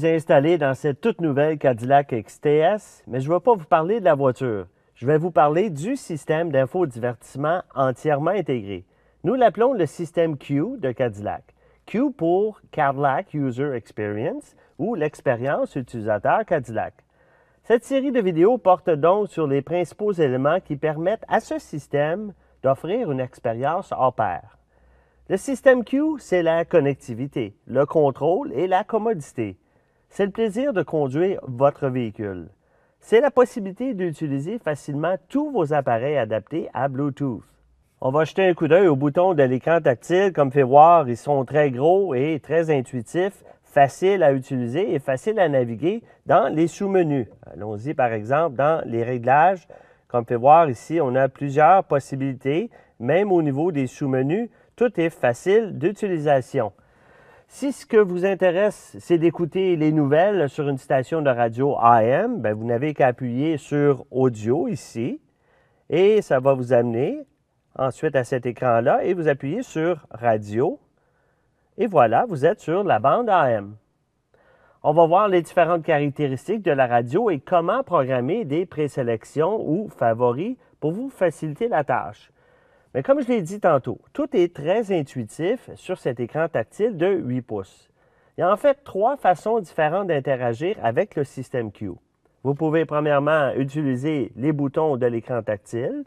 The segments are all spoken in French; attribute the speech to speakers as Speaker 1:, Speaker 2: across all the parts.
Speaker 1: suis installé dans cette toute nouvelle Cadillac XTS, mais je ne vais pas vous parler de la voiture. Je vais vous parler du système d'infodivertissement entièrement intégré. Nous l'appelons le système Q de Cadillac. Q pour Cadillac User Experience ou l'expérience utilisateur Cadillac. Cette série de vidéos porte donc sur les principaux éléments qui permettent à ce système d'offrir une expérience hors pair. Le système Q, c'est la connectivité, le contrôle et la commodité. C'est le plaisir de conduire votre véhicule. C'est la possibilité d'utiliser facilement tous vos appareils adaptés à Bluetooth. On va jeter un coup d'œil aux boutons de l'écran tactile. Comme fait voir, ils sont très gros et très intuitifs, faciles à utiliser et faciles à naviguer dans les sous-menus. Allons-y par exemple dans les réglages. Comme fait voir ici, on a plusieurs possibilités, même au niveau des sous-menus. Tout est facile d'utilisation. Si ce que vous intéresse, c'est d'écouter les nouvelles sur une station de radio AM, bien, vous n'avez qu'à appuyer sur Audio ici et ça va vous amener ensuite à cet écran-là et vous appuyez sur Radio et voilà, vous êtes sur la bande AM. On va voir les différentes caractéristiques de la radio et comment programmer des présélections ou favoris pour vous faciliter la tâche. Mais comme je l'ai dit tantôt, tout est très intuitif sur cet écran tactile de 8 pouces. Il y a en fait 3 façons différentes d'interagir avec le système Q. Vous pouvez premièrement utiliser les boutons de l'écran tactile,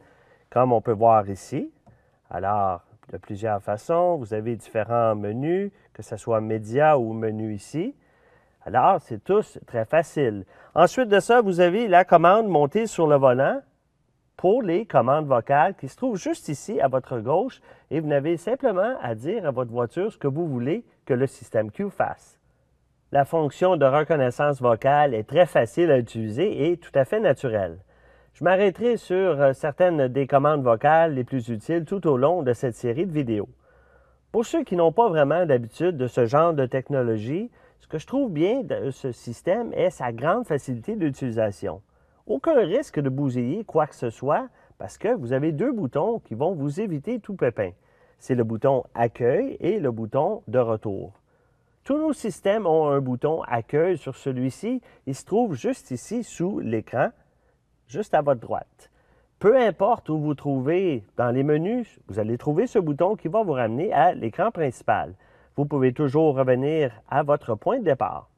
Speaker 1: comme on peut voir ici. Alors, de plusieurs façons, vous avez différents menus, que ce soit médias ou menu ici. Alors, c'est tous très facile. Ensuite de ça, vous avez la commande montée sur le volant pour les commandes vocales qui se trouvent juste ici à votre gauche et vous n'avez simplement à dire à votre voiture ce que vous voulez que le système Q fasse. La fonction de reconnaissance vocale est très facile à utiliser et tout à fait naturelle. Je m'arrêterai sur certaines des commandes vocales les plus utiles tout au long de cette série de vidéos. Pour ceux qui n'ont pas vraiment d'habitude de ce genre de technologie, ce que je trouve bien de ce système est sa grande facilité d'utilisation. Aucun risque de bousiller quoi que ce soit parce que vous avez 2 boutons qui vont vous éviter tout pépin. C'est le bouton Accueil et le bouton de retour. Tous nos systèmes ont un bouton Accueil sur celui-ci. Il se trouve juste ici sous l'écran, juste à votre droite. Peu importe où vous trouvez dans les menus, vous allez trouver ce bouton qui va vous ramener à l'écran principal. Vous pouvez toujours revenir à votre point de départ.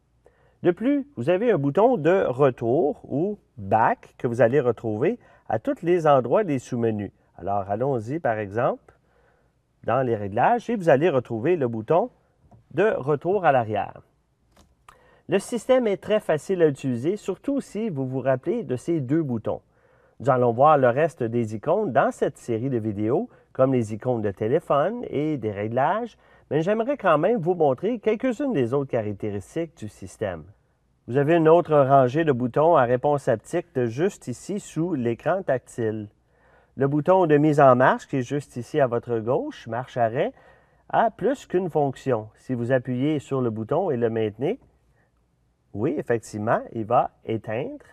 Speaker 1: De plus, vous avez un bouton de retour ou back que vous allez retrouver à tous les endroits des sous-menus. Alors, allons-y par exemple dans les réglages et vous allez retrouver le bouton de retour à l'arrière. Le système est très facile à utiliser, surtout si vous vous rappelez de ces 2 boutons. Nous allons voir le reste des icônes dans cette série de vidéos, comme les icônes de téléphone et des réglages, mais j'aimerais quand même vous montrer quelques-unes des autres caractéristiques du système. Vous avez une autre rangée de boutons à réponse haptique juste ici sous l'écran tactile. Le bouton de mise en marche qui est juste ici à votre gauche, marche-arrêt, a plus qu'une fonction. Si vous appuyez sur le bouton et le maintenez, oui, effectivement, il va éteindre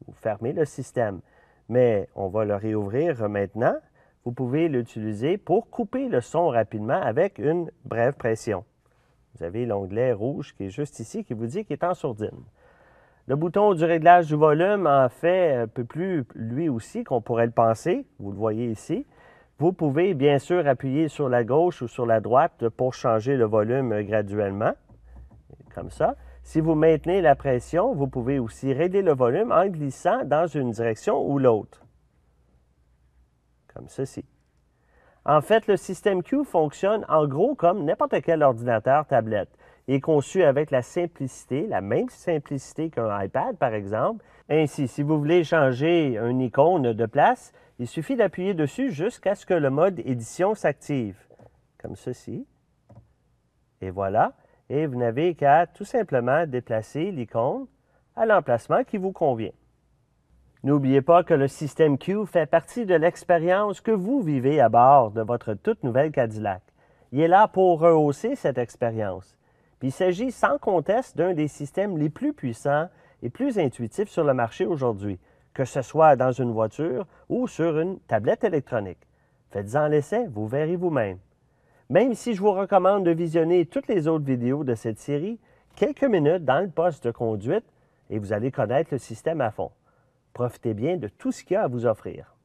Speaker 1: ou fermer le système. Mais on va le réouvrir maintenant. Vous pouvez l'utiliser pour couper le son rapidement avec une brève pression. Vous avez l'onglet rouge qui est juste ici qui vous dit qu'il est en sourdine. Le bouton du réglage du volume en fait un peu plus lui aussi qu'on pourrait le penser. Vous le voyez ici. Vous pouvez bien sûr appuyer sur la gauche ou sur la droite pour changer le volume graduellement, comme ça. Si vous maintenez la pression, vous pouvez aussi régler le volume en glissant dans une direction ou l'autre, comme ceci. En fait, le système Q fonctionne en gros comme n'importe quel ordinateur tablette. Il est conçu avec la simplicité, la même simplicité qu'un iPad par exemple. Ainsi, si vous voulez changer une icône de place, il suffit d'appuyer dessus jusqu'à ce que le mode édition s'active, comme ceci. Et voilà. Et vous n'avez qu'à tout simplement déplacer l'icône à l'emplacement qui vous convient. N'oubliez pas que le système Q fait partie de l'expérience que vous vivez à bord de votre toute nouvelle Cadillac. Il est là pour rehausser cette expérience. Puis il s'agit sans conteste d'un des systèmes les plus puissants et plus intuitifs sur le marché aujourd'hui, que ce soit dans une voiture ou sur une tablette électronique. Faites-en l'essai, vous verrez vous-même. Même si je vous recommande de visionner toutes les autres vidéos de cette série, quelques minutes dans le poste de conduite et vous allez connaître le système à fond. Profitez bien de tout ce qu'il y a à vous offrir.